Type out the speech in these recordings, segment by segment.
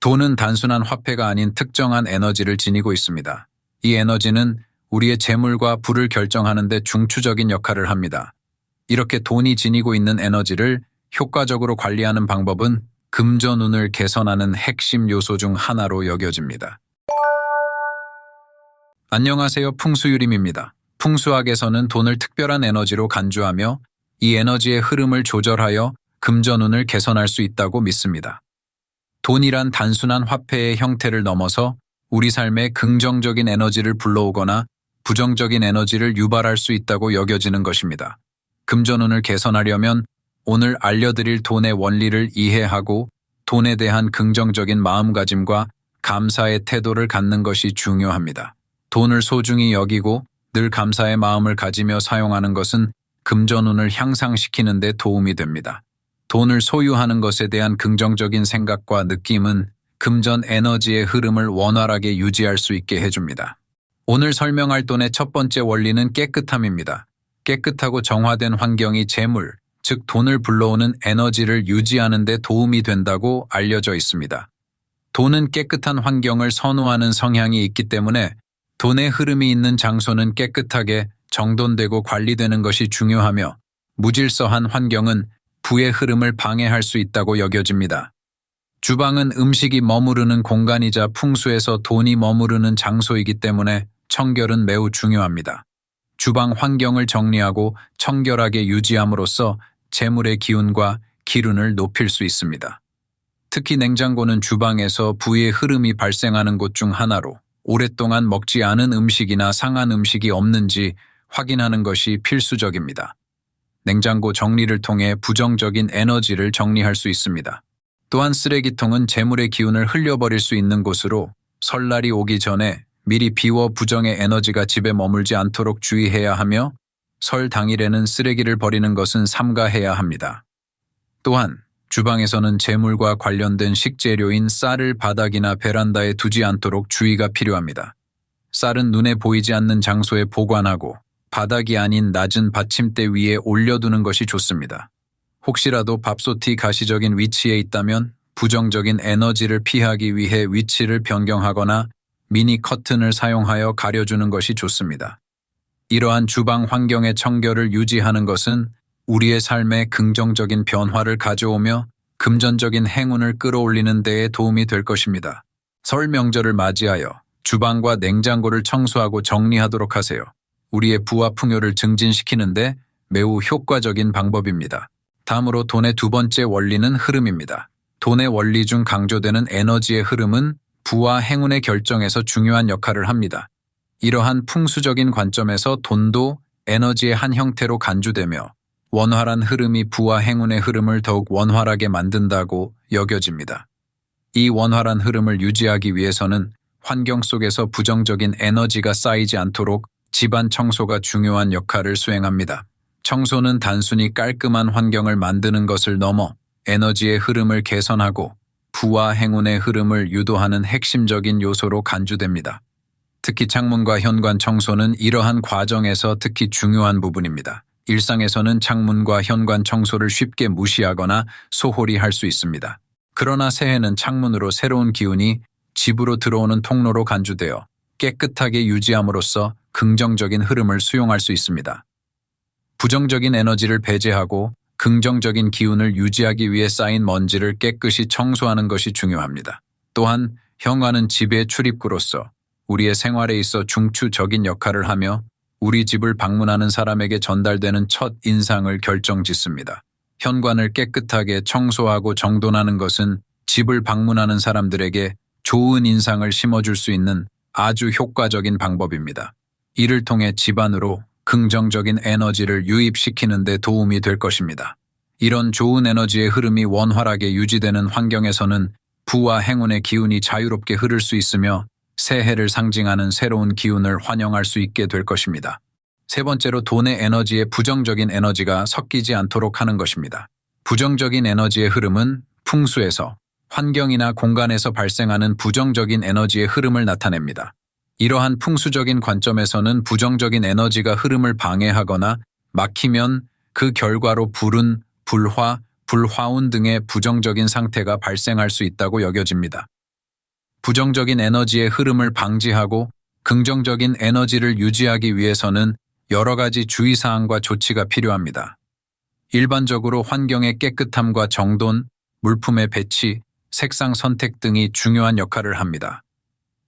돈은 단순한 화폐가 아닌 특정한 에너지를 지니고 있습니다. 이 에너지는 우리의 재물과 부를 결정하는 데 중추적인 역할을 합니다. 이렇게 돈이 지니고 있는 에너지를 효과적으로 관리하는 방법은 금전운을 개선하는 핵심 요소 중 하나로 여겨집니다. 안녕하세요. 풍수유림입니다. 풍수학에서는 돈을 특별한 에너지로 간주하며 이 에너지의 흐름을 조절하여 금전운을 개선할 수 있다고 믿습니다. 돈이란 단순한 화폐의 형태를 넘어서 우리 삶에 긍정적인 에너지를 불러오거나 부정적인 에너지를 유발할 수 있다고 여겨지는 것입니다. 금전운을 개선하려면 오늘 알려드릴 돈의 원리를 이해하고 돈에 대한 긍정적인 마음가짐과 감사의 태도를 갖는 것이 중요합니다. 돈을 소중히 여기고 늘 감사의 마음을 가지며 사용하는 것은 금전운을 향상시키는 데 도움이 됩니다. 돈을 소유하는 것에 대한 긍정적인 생각과 느낌은 금전 에너지의 흐름을 원활하게 유지할 수 있게 해줍니다. 오늘 설명할 돈의 첫 번째 원리는 깨끗함입니다. 깨끗하고 정화된 환경이 재물, 즉 돈을 불러오는 에너지를 유지하는 데 도움이 된다고 알려져 있습니다. 돈은 깨끗한 환경을 선호하는 성향이 있기 때문에 돈의 흐름이 있는 장소는 깨끗하게 정돈되고 관리되는 것이 중요하며 무질서한 환경은 부의 흐름을 방해할 수 있다고 여겨집니다. 주방은 음식이 머무르는 공간이자 풍수에서 돈이 머무르는 장소이기 때문에 청결은 매우 중요합니다. 주방 환경을 정리하고 청결하게 유지함으로써 재물의 기운과 기운을 높일 수 있습니다. 특히 냉장고는 주방에서 부의 흐름이 발생하는 곳 중 하나로 오랫동안 먹지 않은 음식이나 상한 음식이 없는지 확인하는 것이 필수적입니다. 냉장고 정리를 통해 부정적인 에너지를 정리할 수 있습니다. 또한 쓰레기통은 재물의 기운을 흘려버릴 수 있는 곳으로 설날이 오기 전에 미리 비워 부정의 에너지가 집에 머물지 않도록 주의해야 하며 설 당일에는 쓰레기를 버리는 것은 삼가해야 합니다. 또한 주방에서는 재물과 관련된 식재료인 쌀을 바닥이나 베란다에 두지 않도록 주의가 필요합니다. 쌀은 눈에 보이지 않는 장소에 보관하고 바닥이 아닌 낮은 받침대 위에 올려두는 것이 좋습니다. 혹시라도 밥솥이 가시적인 위치에 있다면 부정적인 에너지를 피하기 위해 위치를 변경하거나 미니 커튼을 사용하여 가려주는 것이 좋습니다. 이러한 주방 환경의 청결을 유지하는 것은 우리의 삶에 긍정적인 변화를 가져오며 금전적인 행운을 끌어올리는 데에 도움이 될 것입니다. 설 명절을 맞이하여 주방과 냉장고를 청소하고 정리하도록 하세요. 우리의 부와 풍요를 증진시키는데 매우 효과적인 방법입니다. 다음으로 돈의 두 번째 원리는 흐름입니다. 돈의 원리 중 강조되는 에너지의 흐름은 부와 행운의 결정에서 중요한 역할을 합니다. 이러한 풍수적인 관점에서 돈도 에너지의 한 형태로 간주되며 원활한 흐름이 부와 행운의 흐름을 더욱 원활하게 만든다고 여겨집니다. 이 원활한 흐름을 유지하기 위해서는 환경 속에서 부정적인 에너지가 쌓이지 않도록 집안 청소가 중요한 역할을 수행합니다. 청소는 단순히 깔끔한 환경을 만드는 것을 넘어 에너지의 흐름을 개선하고 부와 행운의 흐름을 유도하는 핵심적인 요소로 간주됩니다. 특히 창문과 현관 청소는 이러한 과정에서 특히 중요한 부분입니다. 일상에서는 창문과 현관 청소를 쉽게 무시하거나 소홀히 할 수 있습니다. 그러나 새해는 창문으로 새로운 기운이 집으로 들어오는 통로로 간주되어 깨끗하게 유지함으로써 긍정적인 흐름을 수용할 수 있습니다. 부정적인 에너지를 배제하고 긍정적인 기운을 유지하기 위해 쌓인 먼지를 깨끗이 청소하는 것이 중요합니다. 또한 현관은 집의 출입구로서 우리의 생활에 있어 중추적인 역할을 하며 우리 집을 방문하는 사람에게 전달되는 첫 인상을 결정짓습니다. 현관을 깨끗하게 청소하고 정돈하는 것은 집을 방문하는 사람들에게 좋은 인상을 심어줄 수 있는 아주 효과적인 방법입니다. 이를 통해 집안으로 긍정적인 에너지를 유입시키는 데 도움이 될 것입니다. 이런 좋은 에너지의 흐름이 원활하게 유지되는 환경에서는 부와 행운의 기운이 자유롭게 흐를 수 있으며 새해를 상징하는 새로운 기운을 환영할 수 있게 될 것입니다. 세 번째로 돈의 에너지에 부정적인 에너지가 섞이지 않도록 하는 것입니다. 부정적인 에너지의 흐름은 풍수에서 환경이나 공간에서 발생하는 부정적인 에너지의 흐름을 나타냅니다. 이러한 풍수적인 관점에서는 부정적인 에너지가 흐름을 방해하거나 막히면 그 결과로 불운, 불화, 불화운 등의 부정적인 상태가 발생할 수 있다고 여겨집니다. 부정적인 에너지의 흐름을 방지하고 긍정적인 에너지를 유지하기 위해서는 여러 가지 주의사항과 조치가 필요합니다. 일반적으로 환경의 깨끗함과 정돈, 물품의 배치, 색상 선택 등이 중요한 역할을 합니다.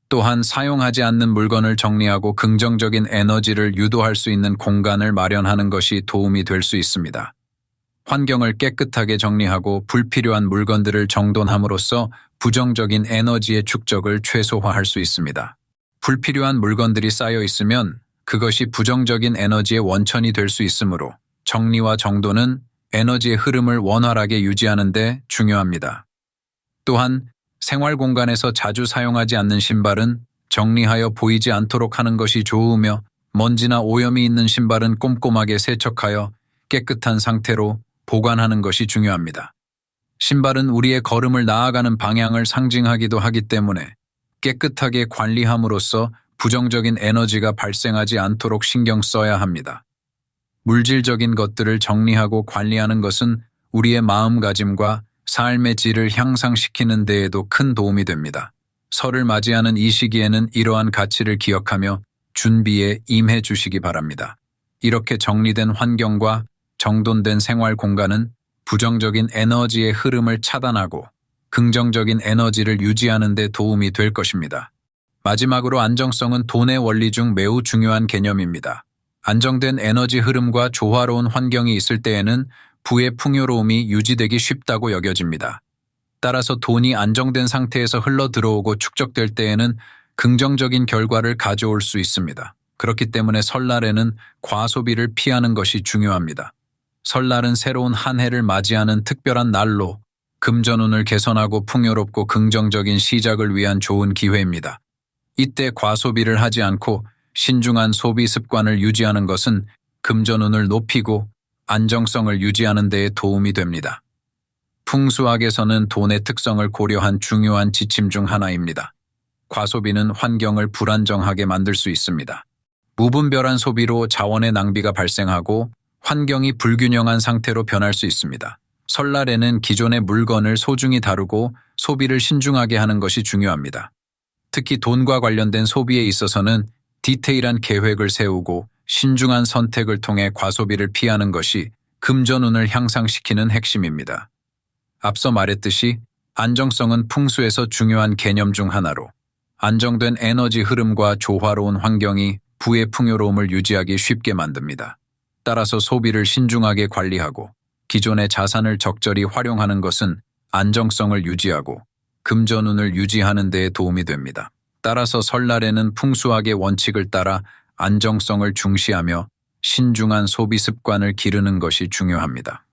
또한 사용하지 않는 물건을 정리하고 긍정적인 에너지를 유도할 수 있는 공간을 마련하는 것이 도움이 될 수 있습니다. 환경을 깨끗하게 정리하고 불필요한 물건들을 정돈함으로써 부정적인 에너지의 축적을 최소화할 수 있습니다. 불필요한 물건들이 쌓여 있으면 그것이 부정적인 에너지의 원천이 될 수 있으므로 정리와 정돈은 에너지의 흐름을 원활하게 유지하는 데 중요합니다. 또한 생활 공간에서 자주 사용하지 않는 신발은 정리하여 보이지 않도록 하는 것이 좋으며 먼지나 오염이 있는 신발은 꼼꼼하게 세척하여 깨끗한 상태로 보관하는 것이 중요합니다. 신발은 우리의 걸음을 나아가는 방향을 상징하기도 하기 때문에 깨끗하게 관리함으로써 부정적인 에너지가 발생하지 않도록 신경 써야 합니다. 물질적인 것들을 정리하고 관리하는 것은 우리의 마음가짐과 삶의 질을 향상시키는 데에도 큰 도움이 됩니다. 설을 맞이하는 이 시기에는 이러한 가치를 기억하며 준비에 임해 주시기 바랍니다. 이렇게 정리된 환경과 정돈된 생활 공간은 부정적인 에너지의 흐름을 차단하고 긍정적인 에너지를 유지하는 데 도움이 될 것입니다. 마지막으로 안정성은 돈의 원리 중 매우 중요한 개념입니다. 안정된 에너지 흐름과 조화로운 환경이 있을 때에는 부의 풍요로움이 유지되기 쉽다고 여겨집니다. 따라서 돈이 안정된 상태에서 흘러 들어오고 축적될 때에는 긍정적인 결과를 가져올 수 있습니다. 그렇기 때문에 설날에는 과소비를 피하는 것이 중요합니다. 설날은 새로운 한 해를 맞이하는 특별한 날로 금전운을 개선하고 풍요롭고 긍정적인 시작을 위한 좋은 기회입니다. 이때 과소비를 하지 않고 신중한 소비 습관을 유지하는 것은 금전운을 높이고 안정성을 유지하는 데에 도움이 됩니다. 풍수학에서는 돈의 특성을 고려한 중요한 지침 중 하나입니다. 과소비는 환경을 불안정하게 만들 수 있습니다. 무분별한 소비로 자원의 낭비가 발생하고 환경이 불균형한 상태로 변할 수 있습니다. 설날에는 기존의 물건을 소중히 다루고 소비를 신중하게 하는 것이 중요합니다. 특히 돈과 관련된 소비에 있어서는 디테일한 계획을 세우고 신중한 선택을 통해 과소비를 피하는 것이 금전운을 향상시키는 핵심입니다. 앞서 말했듯이 안정성은 풍수에서 중요한 개념 중 하나로 안정된 에너지 흐름과 조화로운 환경이 부의 풍요로움을 유지하기 쉽게 만듭니다. 따라서 소비를 신중하게 관리하고 기존의 자산을 적절히 활용하는 것은 안정성을 유지하고 금전운을 유지하는 데에 도움이 됩니다. 따라서 설날에는 풍수학의 원칙을 따라 안정성을 중시하며 신중한 소비 습관을 기르는 것이 중요합니다.